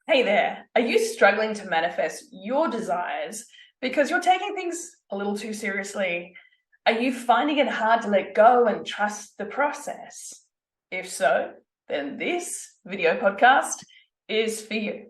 Hey there, are you struggling to manifest your desires because you're taking things a little too seriously? Are you finding it hard to let go and trust the process? If so, then this video podcast is for you.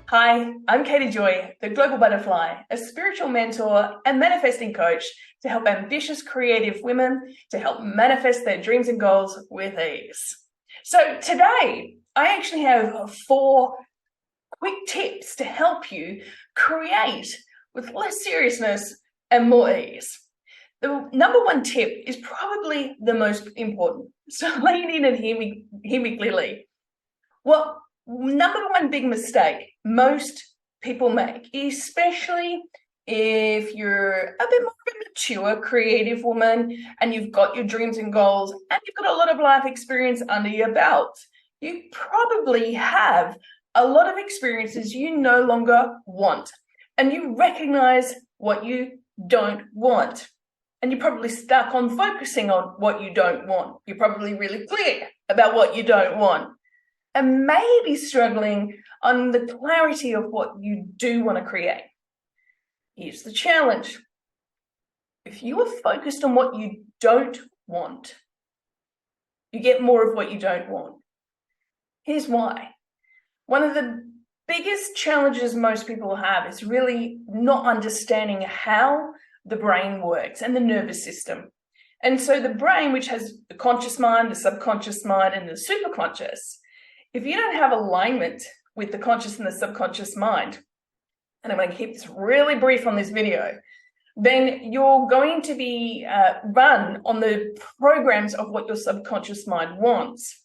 Hi, I'm Katie Joy, the Global Butterfly, a spiritual mentor and manifesting coach to help ambitious, creative women to help manifest their dreams and goals with ease. So today, I actually have 4 quick tips to help you create with less seriousness and more ease. The number 1 tip is probably the most important. So lean in and hear me clearly. Well, number 1 big mistake most people make, especially if you're a bit more of a mature, creative woman and you've got your dreams and goals and you've got a lot of life experience under your belt, you probably have a lot of experiences you no longer want, and you recognize what you don't want. And you're probably stuck on focusing on what you don't want. You're probably really clear about what you don't want, and maybe struggling on the clarity of what you do want to create. Here's the challenge. If you are focused on what you don't want, you get more of what you don't want. Here's why. One of the biggest challenges most people have is really not understanding how the brain works and the nervous system. And so the brain, which has the conscious mind, the subconscious mind, and the superconscious, if you don't have alignment with the conscious and the subconscious mind, and I'm going to keep this really brief on this video, then you're going to be run on the programs of what your subconscious mind wants.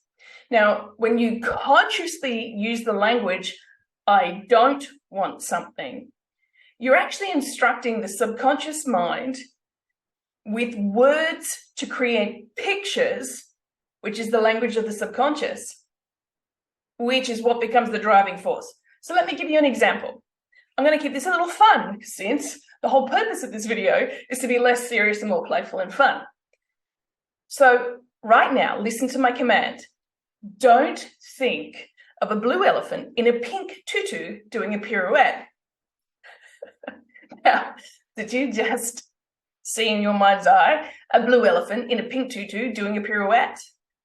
Now, when you consciously use the language, I don't want something, you're actually instructing the subconscious mind with words to create pictures, which is the language of the subconscious, which is what becomes the driving force. So let me give you an example. I'm going to keep this a little fun, since the whole purpose of this video is to be less serious and more playful and fun. So right now, listen to my command. Don't think of a blue elephant in a pink tutu doing a pirouette. Now, did you just see in your mind's eye a blue elephant in a pink tutu doing a pirouette?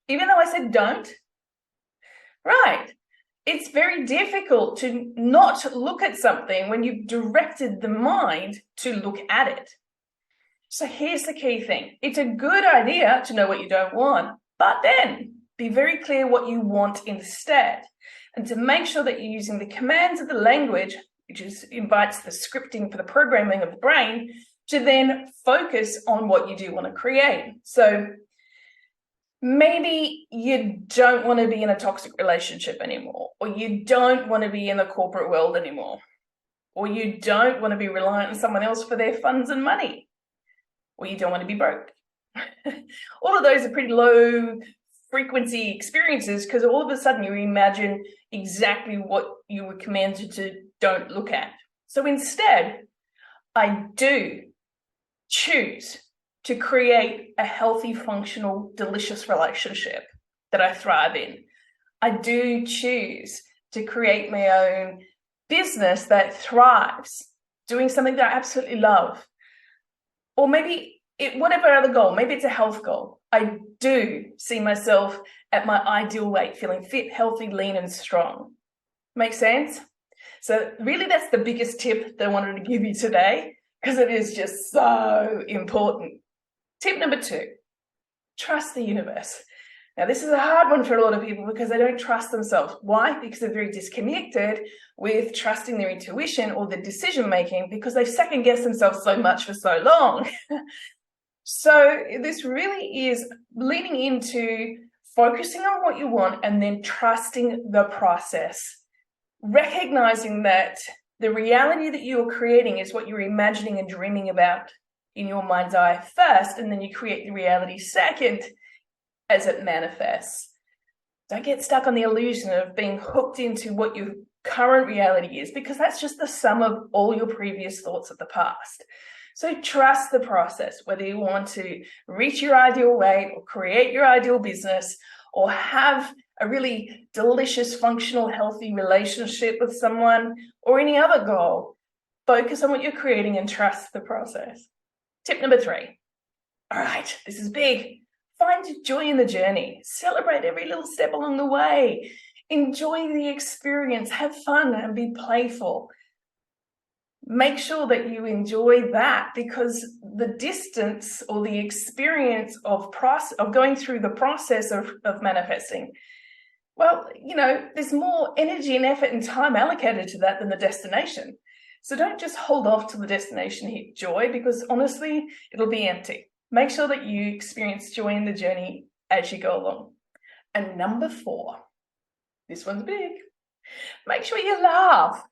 Even though I said don't? Right. It's very difficult to not look at something when you've directed the mind to look at it. So here's the key thing. It's a good idea to know what you don't want, but then be very clear what you want instead. And to make sure that you're using the commands of the language, which invites the scripting for the programming of the brain, to then focus on what you do want to create. So maybe you don't want to be in a toxic relationship anymore, or you don't want to be in the corporate world anymore, or you don't want to be reliant on someone else for their funds and money, or you don't want to be broke. All of those are pretty low frequency experiences, because all of a sudden you imagine exactly what you were commanded to don't look at. So instead, I do choose to create a healthy, functional, delicious relationship that I thrive in. I do choose to create my own business that thrives, doing something that I absolutely love. Or maybe whatever other goal, maybe it's a health goal. I do see myself at my ideal weight, feeling fit, healthy, lean, and strong. Make sense? So really, that's the biggest tip that I wanted to give you today, because it is just so important. Tip number 2, trust the universe. Now, this is a hard one for a lot of people because they don't trust themselves. Why? Because they're very disconnected with trusting their intuition or their decision-making, because they've second-guessed themselves so much for so long. So this really is leaning into focusing on what you want and then trusting the process, recognizing that the reality that you are creating is what you're imagining and dreaming about in your mind's eye first, and then you create the reality second. as it manifests. Don't get stuck on the illusion of being hooked into what your current reality is, because that's just the sum of all your previous thoughts of the past. So trust the process, whether you want to reach your ideal weight or create your ideal business or have a really delicious, functional, healthy relationship with someone or any other goal. Focus on what you're creating and trust the process. Tip number 3. All right, this is big. Find joy in the journey. Celebrate every little step along the way. Enjoy the experience. Have fun and be playful. Make sure that you enjoy that, because the distance or the experience of going through the process of manifesting, well, there's more energy and effort and time allocated to that than the destination. So don't just hold off till the destination hit joy, because honestly, it'll be empty. Make sure that you experience joy in the journey as you go along. And number 4, this one's big. Make sure you laugh.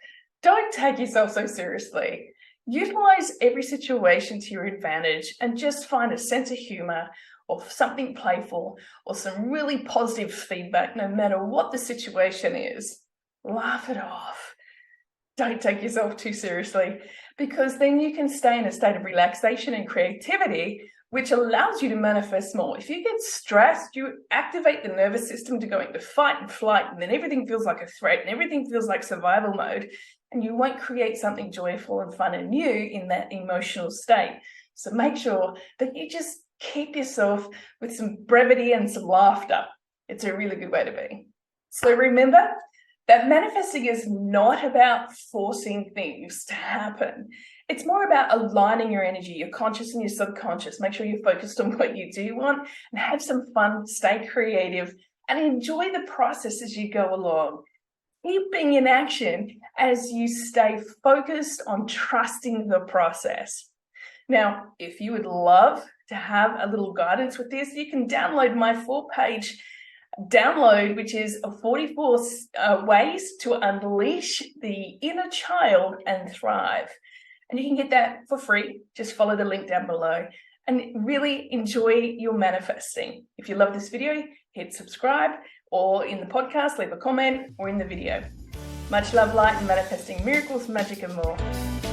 Don't take yourself so seriously. Utilize every situation to your advantage and just find a sense of humor or something playful or some really positive feedback, no matter what the situation is. Laugh it off. Don't take yourself too seriously, because then you can stay in a state of relaxation and creativity, which allows you to manifest more. If you get stressed, you activate the nervous system to go into fight and flight, and then everything feels like a threat and everything feels like survival mode, and you won't create something joyful and fun and new in that emotional state. So make sure that you just keep yourself with some brevity and some laughter. It's a really good way to be. So remember that manifesting is not about forcing things to happen. It's more about aligning your energy, your conscious and your subconscious. Make sure you're focused on what you do want and have some fun, stay creative, and enjoy the process as you go along. Keep being in action as you stay focused on trusting the process. Now, if you would love to have a little guidance with this, you can download my 4-page download, which is 44 ways to unleash the inner child and thrive. And you can get that for free. Just follow the link down below and really enjoy your manifesting. If you love this video, hit subscribe, or in the podcast, leave a comment, or in the video. Much love, light, and manifesting miracles, magic, and more.